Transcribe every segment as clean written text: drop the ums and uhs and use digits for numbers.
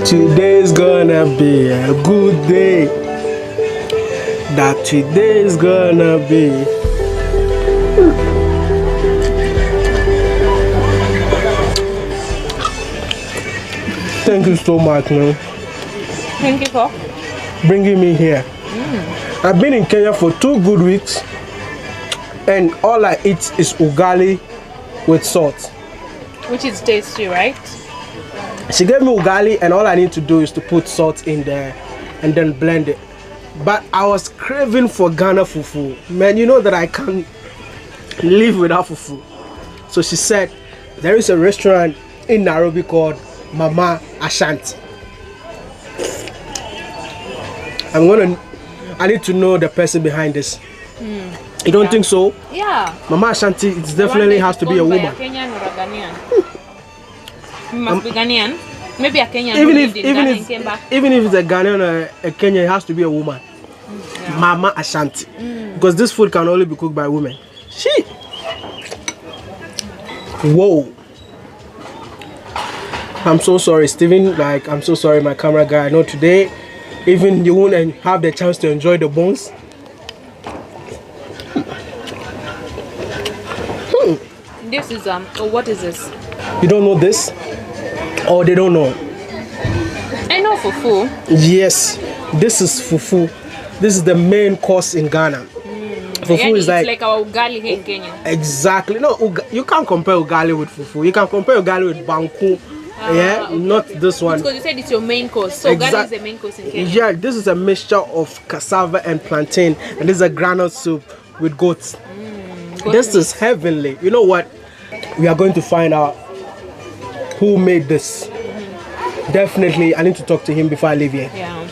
Today's gonna be a good day. That today's gonna be. Thank you so much, man. Thank you for bringing me here. I've been in Kenya for 2 good weeks, and all I eat is ugali with salt. Which is tasty, right? She gave me ugali, and all I need to do is to put salt in there and then blend it. But I was craving for Ghana fufu. Man, you know that I can't live without fufu. So she said there is a restaurant in Nairobi called Mama Ashanti. I need to know the person behind this. You don't think so? Yeah. Mama Ashanti, it definitely has to be a woman. A Kenyan or a Ghanaian? It must be Ghanaian. Maybe a Kenyan even who if lived in Ghana and came back. Even if it's a Ghanaian or a Kenyan, it has to be a woman. Yeah. Mama Ashanti. Because this food can only be cooked by women. Shit. Whoa. I'm so sorry, Steven. Like, I'm so sorry, my camera guy. I know today, even you won't have the chance to enjoy the bones. This is what is this? You don't know this? Or they don't know? I know fufu. Yes, this is fufu. This is the main course in Ghana. Fufu is like our ugali here in Kenya. Exactly. No, you can't compare ugali with fufu. You can compare ugali with banku. Yeah, okay. Not this one. Because you said it's your main course. So ugali is the main course in Kenya. Yeah, this is a mixture of cassava and plantain, and this is a granite soup with goats. This is heavenly. You know what? We are going to find out who made this. Definitely, I need to talk to him before I leave here. Yeah.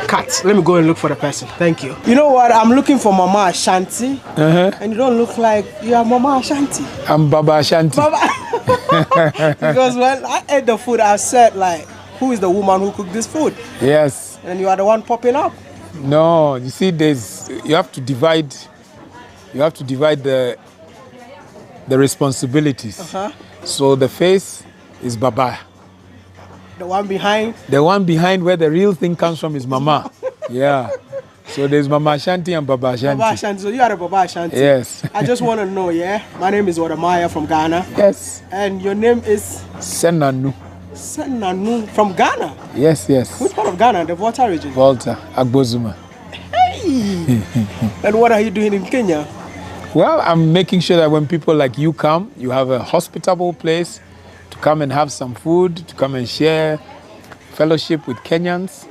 Cut. Let me go and look for the person. Thank you. You know what? I'm looking for Mama Ashanti. And you don't look like you are Mama Ashanti. I'm Baba Ashanti. Baba. Because when I ate the food, I said, like, who is the woman who cooked this food? Yes. And you are the one popping up. No, you see, you have to divide the responsibilities. So the face is Baba. The one behind? The one behind where the real thing comes from is Mama. Yeah. So there's Mama Ashanti and Baba Ashanti. Baba Ashanti. So you are the Baba Ashanti. Yes. I just want to know, yeah? My name is Wadamaya from Ghana. Yes. And your name is? Senanu. Senanu from Ghana? Yes, yes. Which part of Ghana? The Volta region? Volta, Agbozuma. Hey! And what are you doing in Kenya? Well, I'm making sure that when people like you come, you have a hospitable place to come and have some food, to come and share fellowship with Kenyans.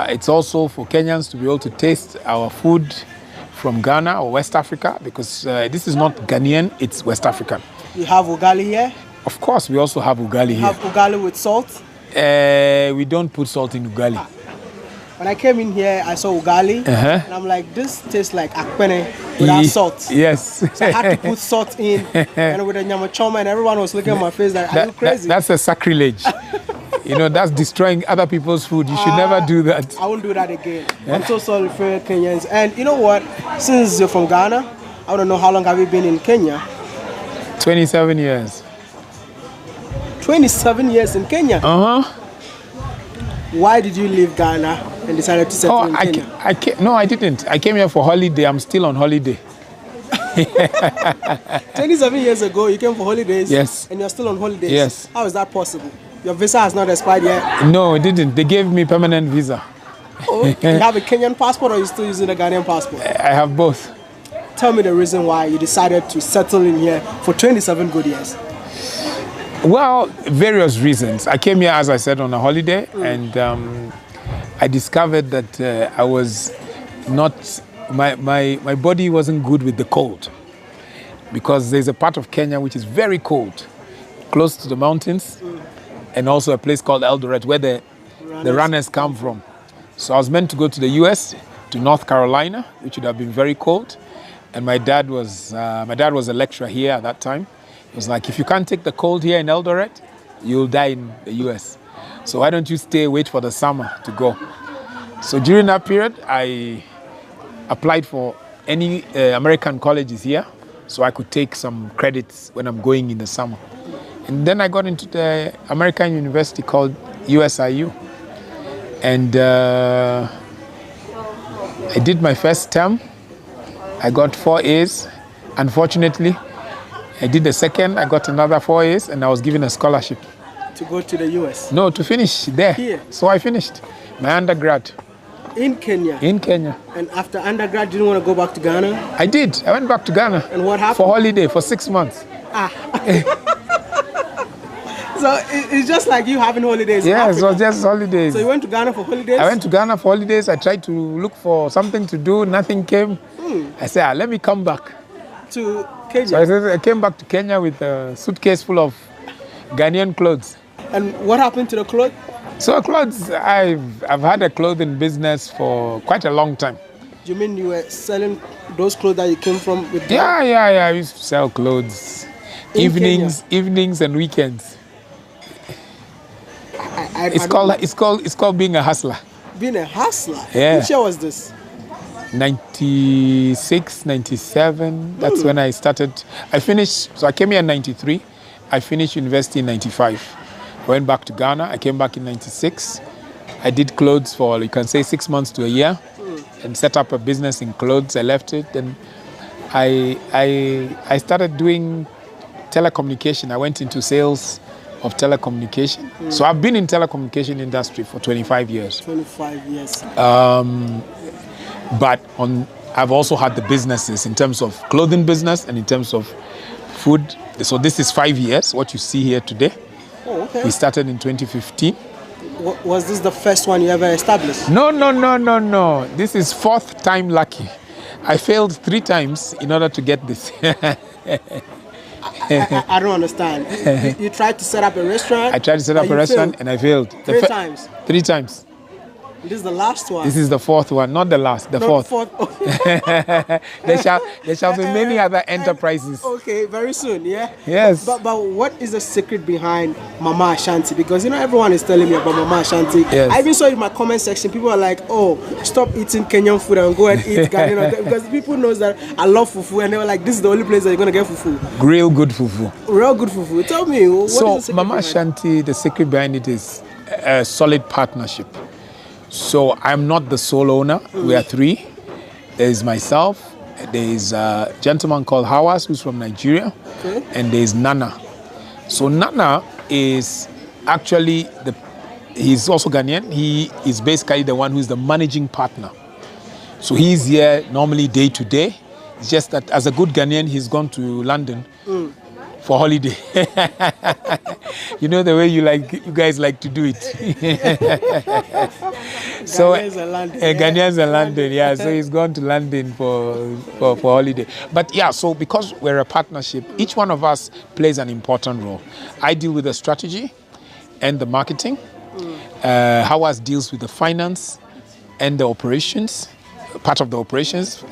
It's also for Kenyans to be able to taste our food from Ghana or West Africa, because this is not Ghanaian, it's West African. You have ugali here? Of course, we also have ugali here. Have ugali with salt? We don't put salt in ugali. When I came in here, I saw ugali, and I'm like, this tastes like akpene without salt. Yes. So I had to put salt in, and with a nyama choma, and everyone was looking at my face like, are you crazy? That's a sacrilege. You know, that's destroying other people's food. You should never do that. I won't do that again. I'm so sorry for Kenyans. And you know what? Since you're from Ghana, I want to know, how long have you been in Kenya? 27 years. 27 years in Kenya? Why did you leave Ghana and decided to settle in Kenya? No, I didn't. I came here for holiday. I'm still on holiday. 27 years ago, you came for holidays? Yes. And you're still on holidays? Yes. How is that possible? Your visa has not expired yet? No, it didn't. They gave me permanent visa. Oh, you have a Kenyan passport, or are you still using a Ghanaian passport? I have both. Tell me the reason why you decided to settle in here for 27 good years. Well, various reasons. I came here, as I said, on a holiday, and I discovered that I was not, my body wasn't good with the cold, because there's a part of Kenya which is very cold, close to the mountains, and also a place called Eldoret where the runners come from. So I was meant to go to the US, to North Carolina, which would have been very cold, and my dad was a lecturer here at that time. It was like, if you can't take the cold here in Eldoret, you'll die in the US. So why don't you wait for the summer to go? So during that period, I applied for any American colleges here, so I could take some credits when I'm going in the summer. And then I got into the American university called USIU. And I did my first term. I got 4 A's. Unfortunately, I did the second. I got another 4 A's, and I was given a scholarship. To go to the US? No, to finish there. Here? So I finished my undergrad. In Kenya? In Kenya. And after undergrad, you didn't want to go back to Ghana? I did. I went back to Ghana. And what happened? For holiday for 6 months. So it's just like you having holidays. Yes, it was just holidays. So you went to Ghana for holidays? I went to Ghana for holidays. I tried to look for something to do. Nothing came. I said, let me come back. To Kenya? So I came back to Kenya with a suitcase full of Ghanaian clothes. And what happened to the clothes? So clothes, I've had a clothing business for quite a long time. Do you mean you were selling those clothes that you came from with them? Yeah. I used to sell clothes. Evenings and weekends. It's called being a hustler. Being a hustler? Yeah. Which year was this? 96, 97. That's when I started. I finished, so I came here in 93. I finished university in 95. I went back to Ghana. I came back in 96. I did clothes for, you can say, 6 months to a year and set up a business in clothes. I left it and I started doing telecommunication. I went into sales of telecommunication. So I've been in telecommunication industry for 25 years. 25 years. But I've also had the businesses in terms of clothing business and in terms of food. So this is 5 years, what you see here today. Oh, okay. We started in 2015. Was this the first one you ever established? No. This is 4th time lucky. I failed 3 times in order to get this. I don't understand. You tried to set up a restaurant? I tried to set up a restaurant and I failed. 3 times? 3 times. This is the last one? This is the 4th one, not the last, the 4th. There shall be many other enterprises. Okay, very soon, yeah? Yes. But what is the secret behind Mama Ashanti? Because, everyone is telling me about Mama Ashanti. Yes. I even saw in my comment section, people are like, oh, stop eating Kenyan food and go and eat Ghanaian. Because people know that I love fufu, and they were like, this is the only place that you're going to get fufu. Real good fufu. Real good fufu. Tell me, what is the secret Mama Ashanti, the secret behind it is a solid partnership. So I'm not the sole owner. We are 3. There's myself. There's a gentleman called Hawas, who's from Nigeria. Okay. And there's Nana. So Nana is actually he's also Ghanaian. He is basically the one who's the managing partner. So he's here normally day to day. It's just that as a good Ghanaian, he's gone to London for holiday. You know the way you guys like to do it. So Ghanaians are London, yeah. So he's gone to London for holiday. But yeah, so because we're a partnership, each one of us plays an important role. I deal with the strategy and the marketing. Hawas deals with the finance and the operations, part of the operations,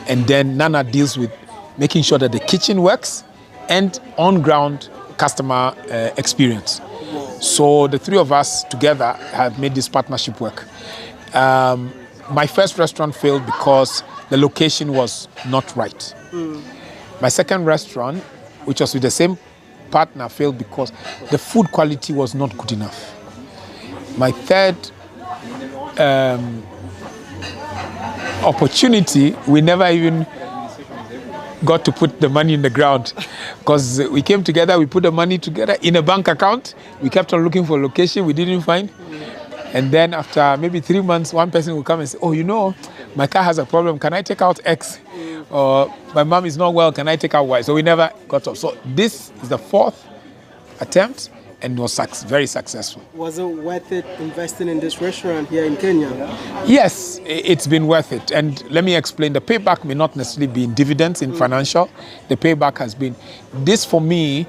and then Nana deals with making sure that the kitchen works and on-ground customer experience. So the 3 of us together have made this partnership work. My first restaurant failed because the location was not right. My second restaurant, which was with the same partner, failed because the food quality was not good enough. My third opportunity, we never even got to put the money in the ground because we came together, we put the money together in a bank account. We kept on looking for a location we didn't find. And then after maybe 3 months, one person will come and say, oh, my car has a problem. Can I take out X? Or my mom is not well. Can I take out Y? So we never got up. So this is the 4th attempt and was very successful. Was it worth it investing in this restaurant here in Kenya? Yes, it's been worth it. And let me explain. The payback may not necessarily be in dividends, in financial. The payback has been, this for me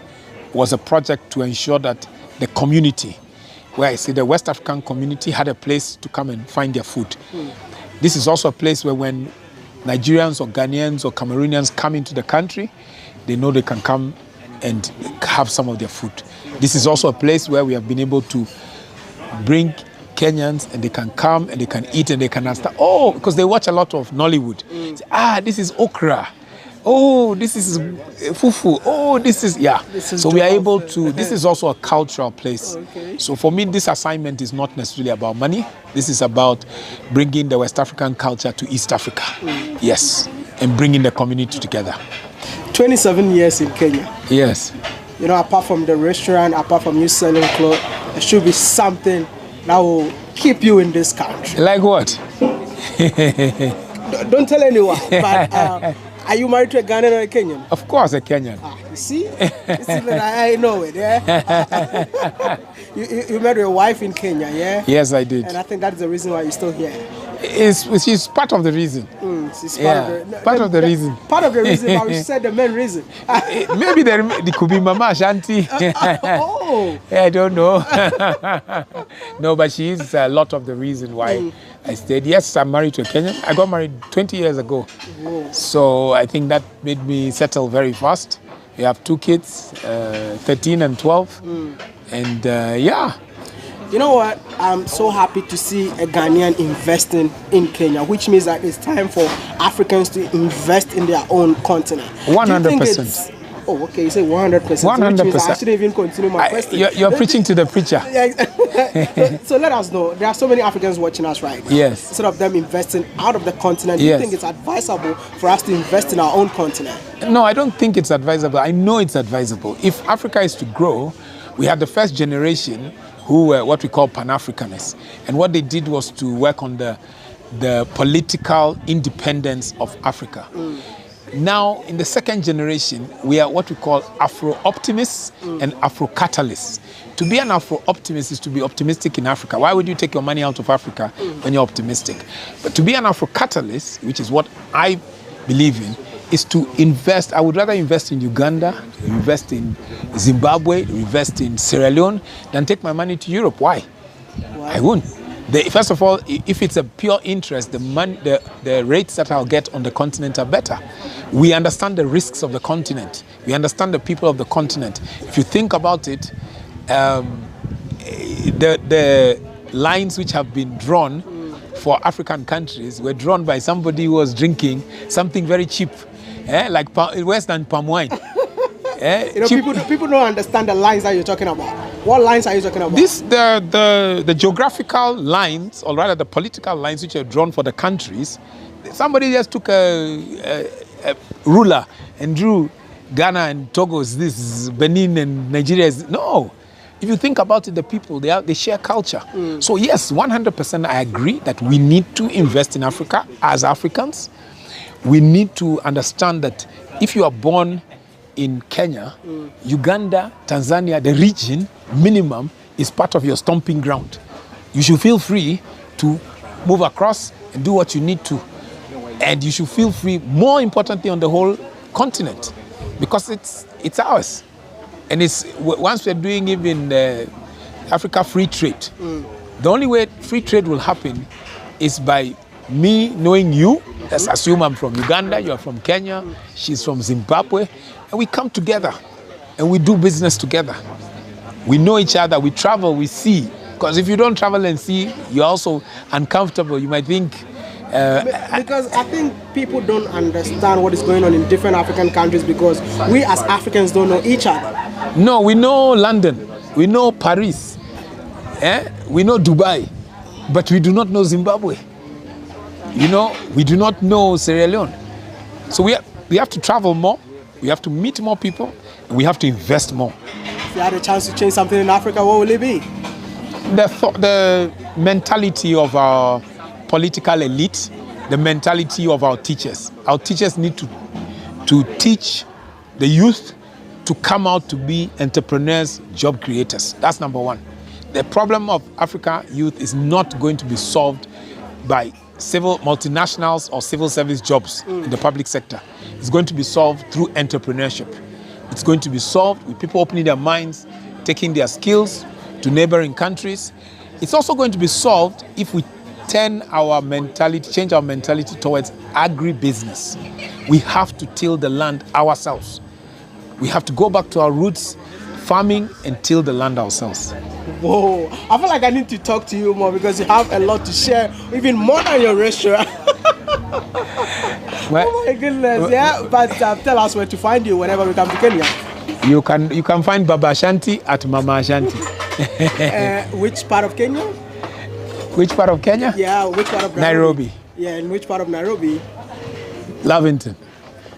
was a project to ensure that the community, where I say the West African community, had a place to come and find their food. This is also a place where when Nigerians or Ghanaians or Cameroonians come into the country, they know they can come and have some of their food. This is also a place where we have been able to bring Kenyans and they can come and they can eat and they can understand, because they watch a lot of Nollywood. Say, this is okra. Oh, this is fufu. Oh, this is, yeah. So we are able to, this is also a cultural place. Okay. So for me, this assignment is not necessarily about money. This is about bringing the West African culture to East Africa. Yes. And bringing the community together. 27 years in Kenya. Yes. You know, apart from the restaurant, apart from you selling clothes, there should be something that will keep you in this country. Like what? Don't tell anyone, but are you married to a Ghanaian or a Kenyan? Of course, a Kenyan. You see? I know it, yeah? you met your wife in Kenya, yeah? Yes, I did. And I think that's the reason why you're still here. She's part of the reason. She's part of the reason. Part of the reason, but we said the main reason. Maybe there could be Mama Ashanti. Oh! I don't know. No, but she is a lot of the reason why I stayed. Yes, I'm married to a Kenyan. I got married 20 years ago. Whoa. So I think that made me settle very fast. We have 2 kids, 13 and 12. And yeah. You know what? I'm so happy to see a Ghanaian investing in Kenya, which means that it's time for Africans to invest in their own continent. 100%. Oh, okay. You say 100%. 100%. I shouldn't even continue my question. You're preaching to the preacher. So let us know. There are so many Africans watching us right now. Yes. Instead of them investing out of the continent, do you think it's advisable for us to invest in our own continent? No, I don't think it's advisable. I know it's advisable. If Africa is to grow, we had the first generation who were what we call Pan-Africanists. And what they did was to work on the political independence of Africa. Now, in the second generation, we are what we call Afro-optimists and Afro-catalysts. To be an Afro-optimist is to be optimistic in Africa. Why would you take your money out of Africa when you're optimistic? But to be an Afro-catalyst, which is what I believe in, is to invest. I would rather invest in Uganda, invest in Zimbabwe, invest in Sierra Leone, than take my money to Europe. Why? I won't. First of all, if it's a pure interest, the rates that I'll get on the continent are better. We understand the risks of the continent. We understand the people of the continent. If you think about it, the lines which have been drawn for African countries were drawn by somebody who was drinking something very cheap, like worse than palm wine. People don't understand the lines that you're talking about. What lines are you talking about? The geographical lines, or rather the political lines which are drawn for the countries. Somebody just took a ruler and drew Ghana and Togo is this, Benin and Nigeria is... No. If you think about it, the people, they share culture. So yes, 100% I agree that we need to invest in Africa as Africans. We need to understand that if you are born in Kenya, Uganda, Tanzania, the region, minimum, is part of your stomping ground. You should feel free to move across and do what you need to. And you should feel free, more importantly, on the whole continent, because it's ours. And once we're doing even Africa free trade, the only way free trade will happen is by me knowing you. Let's assume I'm from Uganda, you're from Kenya, she's from Zimbabwe, and we come together and we do business together. We know each other, we travel, we see. Because if you don't travel and see, you're also uncomfortable. You might think... because I think people don't understand what is going on in different African countries because we as Africans don't know each other. No, we know London, we know Paris, we know Dubai, but we do not know Zimbabwe. You know, we do not know Sierra Leone. So we have to travel more, we have to meet more people, and we have to invest more. If you had a chance to change something in Africa, what would it be? The mentality of our political elite, the mentality of our teachers. Our teachers need to teach the youth to come out to be entrepreneurs, job creators. That's number one. The problem of Africa youth is not going to be solved by civil multinationals or civil service jobs in the public sector. It's going to be solved through entrepreneurship. It's going to be solved with people opening their minds, taking their skills to neighboring countries. It's also going to be solved if we change our mentality towards agribusiness. We have to till the land ourselves. We have to go back to our roots, farming, and till the land ourselves. Whoa, I feel like I need to talk to you more because you have a lot to share, even more than your restaurant. Oh my goodness, yeah. But tell us where to find you whenever we come to Kenya. You can find Baba Ashanti at Mama Ashanti. Which part of Kenya? Which part of Kenya? Yeah, which part of Nairobi. Yeah, in which part of Nairobi? Lavington.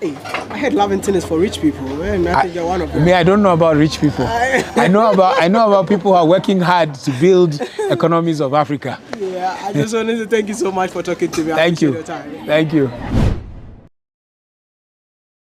Hey, I heard Lavington is for rich people, man. I think you're one of them. Me, I don't know about rich people. I know about people who are working hard to build economies of Africa. Yeah, I just wanted to thank you so much for talking to me. Thank you. Your time. Thank you.